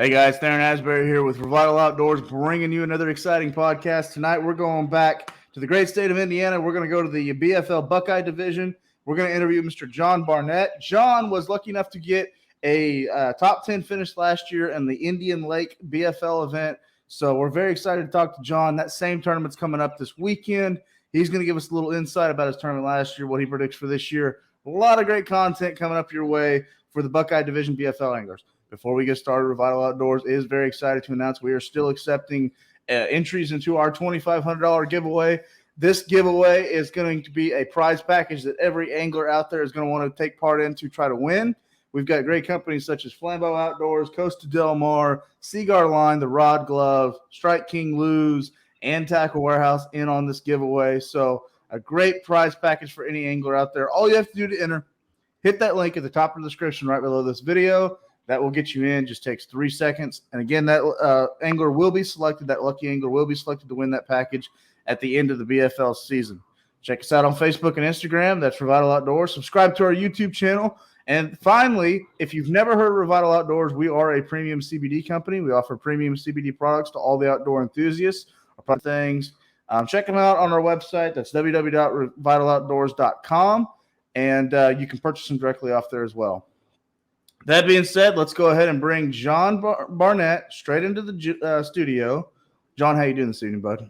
Hey guys, Theron Asbury here with Revital Outdoors, bringing you another exciting podcast. Tonight we're going back to the great state of Indiana. We're going to go to the BFL Buckeye division. We're going to interview Mr. John Barnett. John was lucky enough to get a top 10 finish last year in the Indian Lake BFL event. So we're very excited to talk to John. That same tournament's coming up this weekend. He's going to give us a little insight about his tournament last year, what he predicts for this year. A lot of great content coming up your way for the Buckeye Division BFL anglers. Before we get started, Revital Outdoors is very excited to announce we are still accepting entries into our $2,500 giveaway. This giveaway is going to be a prize package that every angler out there is going to want to take part in to try to win. We've got great companies such as Flambeau Outdoors, Costa Del Mar, Seaguar Line, The Rod Glove, Strike King Lose, and Tackle Warehouse in on this giveaway. So a great prize package for any angler out there. All you have to do to enter, hit that link at the top of the description right below this video. That will get you in. Just takes 3 seconds. And again, that angler will be selected. That lucky angler will be selected to win that package at the end of the BFL season. Check us out on Facebook and Instagram. That's Revital Outdoors. Subscribe to our YouTube channel. And finally, if you've never heard of Revital Outdoors, we are a premium CBD company. We offer premium CBD products to all the outdoor enthusiasts. Things. Check them out on our website. That's www.revitaloutdoors.com. And you can purchase them directly off there as well. That being said, let's go ahead and bring John Barnett straight into the studio. John, how you doing this evening, bud?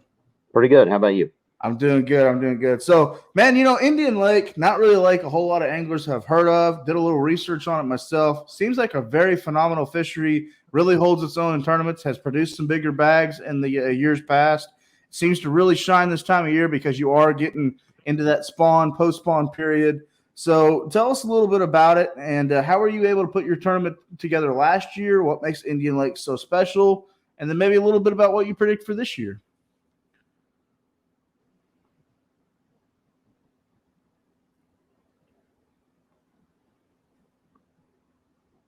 Pretty good. How about you? I'm doing good. So, man, Indian Lake, not really like a whole lot of anglers have heard of. Did a little research on it myself. Seems like a very phenomenal fishery. Really holds its own in tournaments. Has produced some bigger bags in the years past. Seems to really shine this time of year because you are getting into that post-spawn period. So tell us a little bit about it, and how were you able to put your tournament together last year? What makes Indian Lake so special? And then maybe a little bit about what you predict for this year.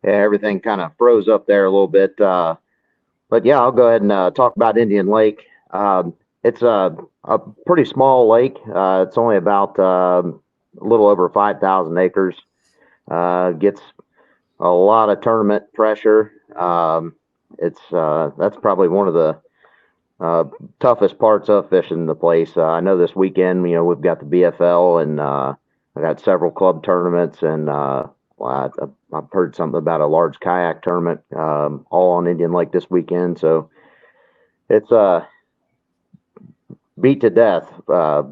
Yeah, everything kind of froze up there a little bit. But yeah, I'll go ahead and talk about Indian Lake. It's a pretty small lake. It's only about a little over 5,000 acres. Gets a lot of tournament pressure. That's probably one of the toughest parts of fishing the place. I know this weekend, we've got the BFL, and I got several club tournaments, and I've heard something about a large kayak tournament, all on Indian Lake this weekend. So it's beat to death.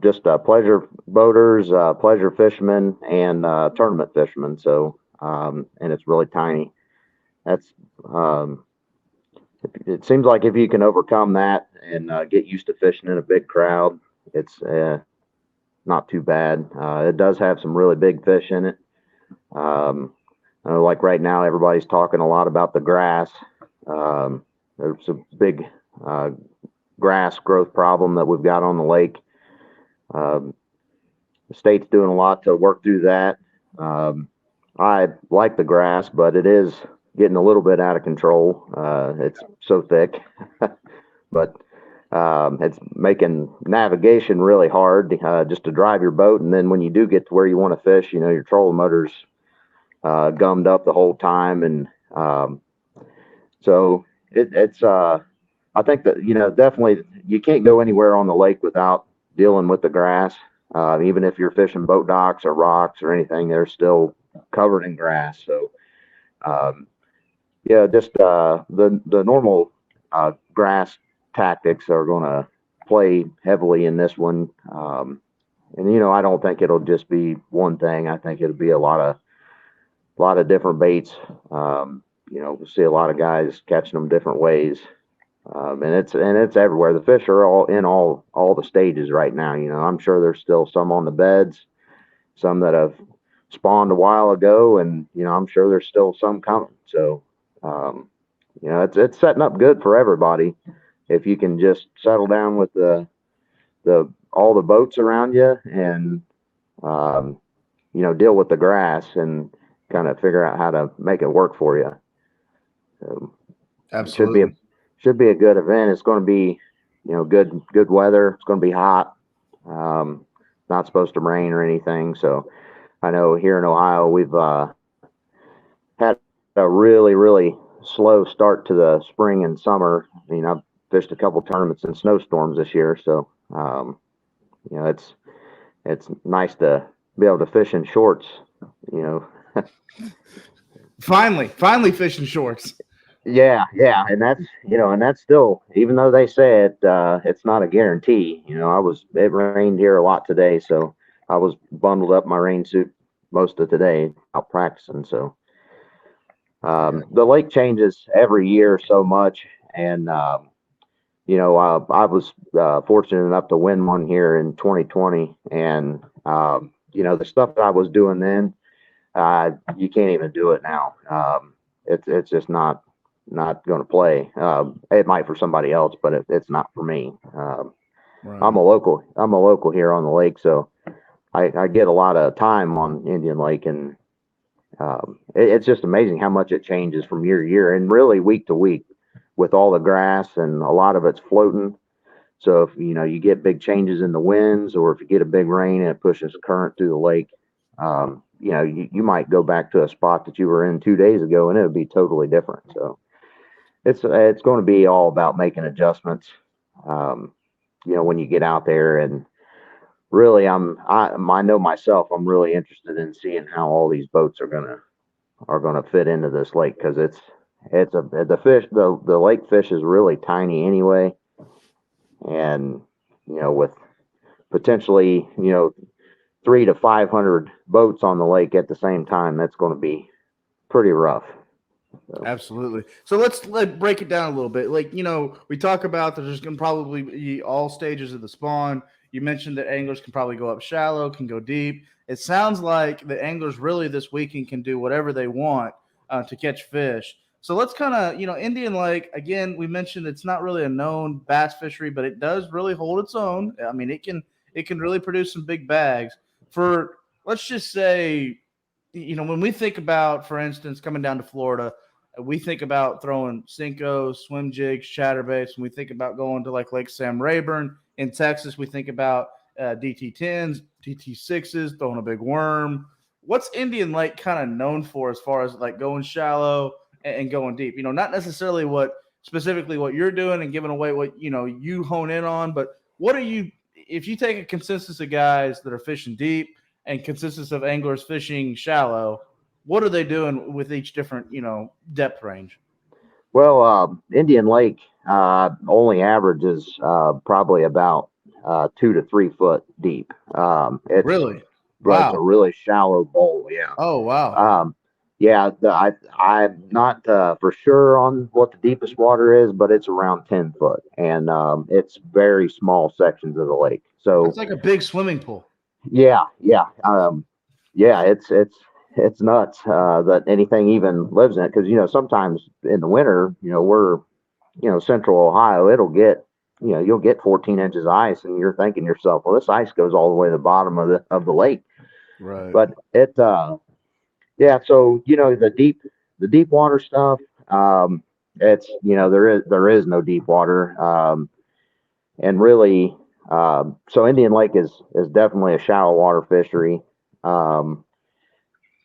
Just pleasure boaters, pleasure fishermen, and tournament fishermen. So, and it's really tiny. That's it seems like if you can overcome that and get used to fishing in a big crowd, it's not too bad. It does have some really big fish in it. Like right now, everybody's talking a lot about the grass. There's a big grass growth problem that we've got on the lake. The state's doing a lot to work through that. I like the grass, but it is getting a little bit out of control. It's so thick, but it's making navigation really hard just to drive your boat. And then when you do get to where you want to fish, your trolling motor's gummed up the whole time. And so it's I think that, definitely you can't go anywhere on the lake without dealing with the grass. Even if you're fishing boat docks or rocks or anything, they're still covered in grass. So, yeah, just the normal grass tactics are going to play heavily in this one. And, I don't think it'll just be one thing. I think it'll be a lot of different baits. We'll see a lot of guys catching them different ways. And it's everywhere. The fish are all in all the stages right now. I'm sure there's still some on the beds, some that have spawned a while ago, and I'm sure there's still some coming. So it's setting up good for everybody if you can just settle down with the all the boats around you and deal with the grass and kind of figure out how to make it work for you. So Absolutely. Should be a good event. It's going to be, good weather. It's going to be hot. Not supposed to rain or anything. So I know here in Ohio, we've had a really, really slow start to the spring and summer. I mean, I've fished a couple tournaments in snowstorms this year, so it's nice to be able to fish in shorts. You know, Finally fishing shorts. yeah, and that's still, even though they say it's not a guarantee. It rained here a lot today, so I was bundled up my rain suit most of today out practicing. So the lake changes every year so much, and I was fortunate enough to win one here in 2020, and the stuff that I was doing then, you can't even do it now. It's just not going to play. It might for somebody else, but it's not for me. Right. I'm a local here on the lake, so I get a lot of time on Indian Lake, and it's just amazing how much it changes from year to year, and really week to week, with all the grass, and a lot of it's floating. So if you get big changes in the winds, or if you get a big rain and it pushes current through the lake, you might go back to a spot that you were in 2 days ago, and it would be totally different. So it's going to be all about making adjustments. When you get out there, and really, I know myself, I'm really interested in seeing how all these boats are gonna fit into this lake, because the lake fish is really tiny anyway, and with potentially 300 to 500 boats on the lake at the same time, that's going to be pretty rough. So. Absolutely. So let's break it down a little bit. We talk about that there's going to probably be all stages of the spawn. You mentioned that anglers can probably go up shallow, can go deep. It sounds like the anglers really this weekend can do whatever they want to catch fish. So let's kind of, Indian Lake, again, we mentioned it's not really a known bass fishery, but it does really hold its own. I mean, it can really produce some big bags. For, let's just say, when we think about, for instance, coming down to Florida, we think about throwing Cincos, swim jigs, chatterbaits. When we think about going to like Lake Sam Rayburn in Texas, we think about DT10s, DT6s, throwing a big worm. What's Indian Lake kind of known for as far as like going shallow and going deep? Not necessarily specifically what you're doing and giving away what, you hone in on, but what are you, if you take a consensus of guys that are fishing deep and consensus of anglers fishing shallow, what are they doing with each different, depth range? Well, Indian Lake only averages probably about 2 to 3 foot deep. Really? Wow. It's a really shallow bowl. Yeah. Oh, wow. I'm not for sure on what the deepest water is, but it's around 10 foot, and it's very small sections of the lake. So it's like a big swimming pool. Yeah. It's nuts that anything even lives in it, because sometimes in the winter, we're central Ohio, it'll get you'll get 14 inches of ice, and you're thinking to yourself, well, this ice goes all the way to the bottom of the lake. Right. But it so the deep water stuff, it's there is no deep water, and really, so Indian Lake is definitely a shallow water fishery.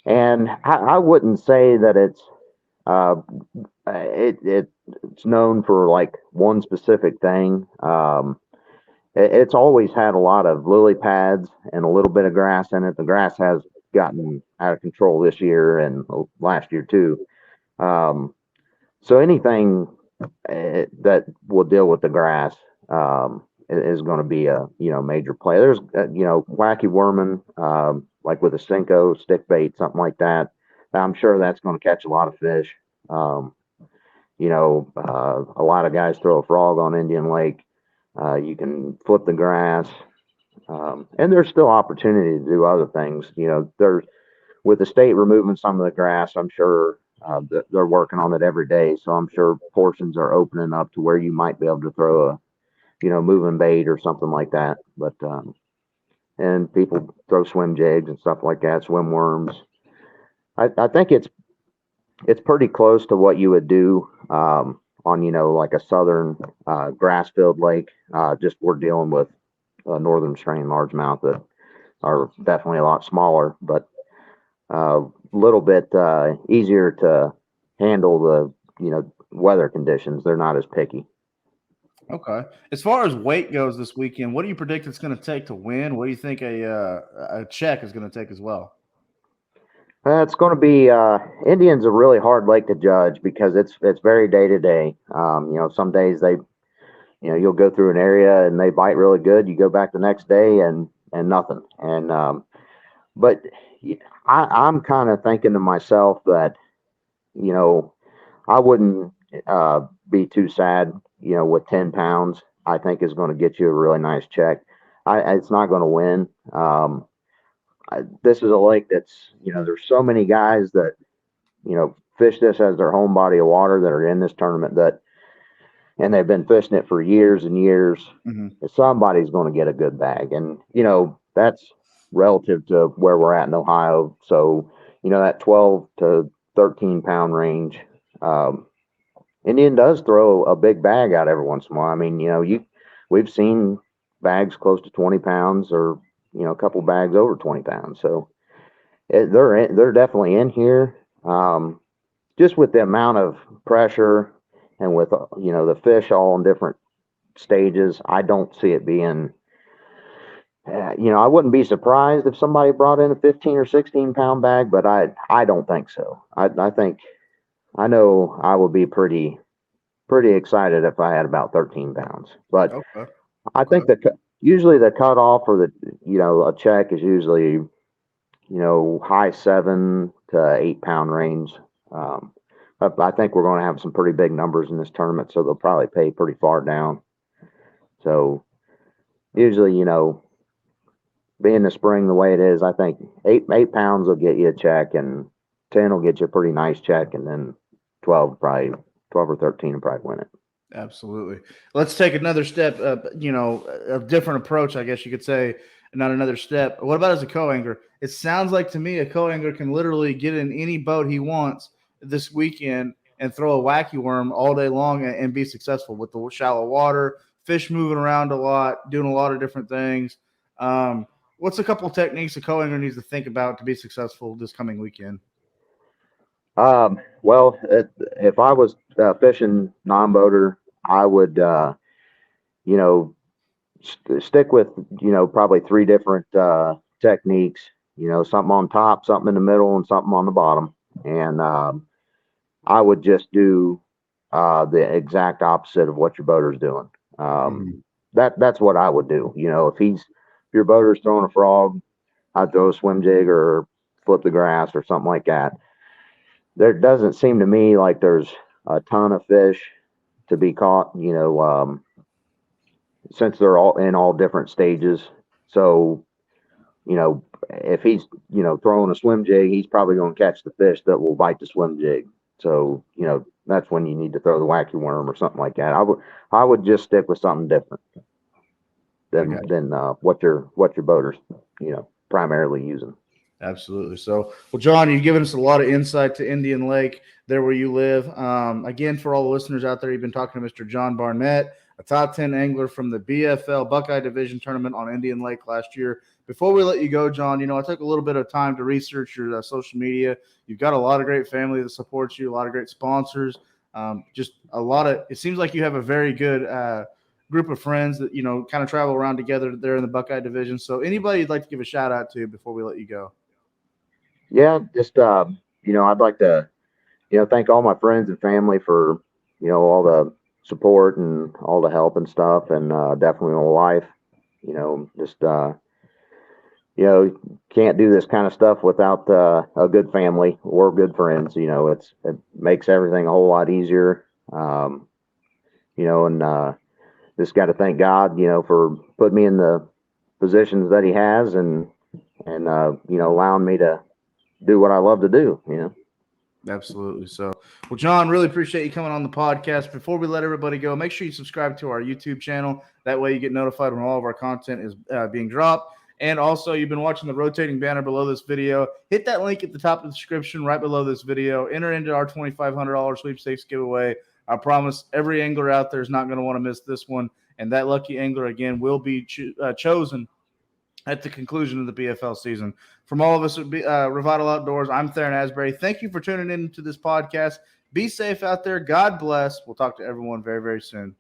And I wouldn't say that it's known for like one specific thing. It's always had a lot of lily pads and a little bit of grass in it. The grass has gotten out of control this year and last year too. So anything that will deal with the grass is going to be a major play. There's wacky worming, like with a Cinco, stick bait, something like that. I'm sure that's going to catch a lot of fish. A lot of guys throw a frog on Indian Lake. You can flip the grass, and there's still opportunity to do other things. There's, with the state removing some of the grass, I'm sure they're working on it every day. So I'm sure portions are opening up to where you might be able to throw a moving bait or something like that. But and people throw swim jigs and stuff like that, swim worms. I think it's pretty close to what you would do on like a southern grass filled lake. Just we're dealing with northern strain largemouth that are definitely a lot smaller, but a little bit easier to handle weather conditions. They're not as picky. Okay. As far as weight goes this weekend, what do you predict it's going to take to win? What do you think a check is going to take as well? It's going to be Indian's a really hard lake to judge because it's very day to day. Some days you'll go through an area and they bite really good. You go back the next day and nothing. And but I'm kind of thinking to myself that I wouldn't be too sad. With 10 pounds, I think is going to get you a really nice check. It's not going to win. This is a lake that's, there's so many guys that, fish this as their home body of water that are in this tournament and they've been fishing it for years and years. Mm-hmm. Somebody's going to get a good bag. And, that's relative to where we're at in Ohio. So, that 12 to 13 pound range, Indian does throw a big bag out every once in a while. I mean, we've seen bags close to 20 pounds or, a couple bags over 20 pounds. So they're definitely in here. Just with the amount of pressure and with, the fish all in different stages, I don't see it being, I wouldn't be surprised if somebody brought in a 15 or 16 pound bag, but I don't think so. I know I would be pretty excited if I had about 13 pounds, but Okay. I think that usually the cutoff for a check is usually, high 7 to 8 pound range. I think we're going to have some pretty big numbers in this tournament, so they'll probably pay pretty far down. So usually, being the spring the way it is, I think 8 pounds will get you a check, and 10 will get you a pretty nice check, and then 12 or 13 will probably win it. Absolutely. Let's take another step, a different approach, I guess you could say, not another step. What about as a co-angler? It sounds like to me a co-angler can literally get in any boat he wants this weekend and throw a wacky worm all day long and be successful with the shallow water, fish moving around a lot, doing a lot of different things. What's a couple of techniques a co-angler needs to think about to be successful this coming weekend? Well, if I was fishing non-boater, I would, stick with, probably 3 different techniques, something on top, something in the middle, and something on the bottom. And I would just do the exact opposite of what your boater's doing. That's what I would do. If your boater's throwing a frog, I'd throw a swim jig or flip the grass or something like that. There doesn't seem to me like there's a ton of fish to be caught, since they're all in all different stages. So, if he's, throwing a swim jig, he's probably going to catch the fish that will bite the swim jig. So, that's when you need to throw the wacky worm or something like that. I would just stick with something different than what your boater's, primarily using. Absolutely. So, well, John, you've given us a lot of insight to Indian Lake, there where you live. Again, for all the listeners out there, you've been talking to Mr. John Barnett, a top 10 angler from the BFL Buckeye Division tournament on Indian Lake last year. Before we let you go, John, I took a little bit of time to research your social media. You've got a lot of great family that supports you, a lot of great sponsors, it seems like you have a very good group of friends that, kind of travel around together there in the Buckeye Division. So anybody you'd like to give a shout out to before we let you go? Yeah, just, I'd like to, thank all my friends and family for, all the support and all the help and stuff. And definitely my wife, just, can't do this kind of stuff without a good family or good friends. It makes everything a whole lot easier. And just got to thank God, for putting me in the positions that he has and allowing me to do what I love to do, Absolutely. So, well, John, really appreciate you coming on the podcast. Before we let everybody go, make sure you subscribe to our YouTube channel. That way you get notified when all of our content is being dropped. And also, you've been watching the rotating banner below this video. Hit that link at the top of the description right below this video. Enter into our $2,500 sweepstakes giveaway. I promise every angler out there is not going to want to miss this one. And that lucky angler, again, will be chosen at the conclusion of the BFL season. From all of us at Revital Outdoors, I'm Theron Asbury. Thank you for tuning in to this podcast. Be safe out there. God bless. We'll talk to everyone very, very soon.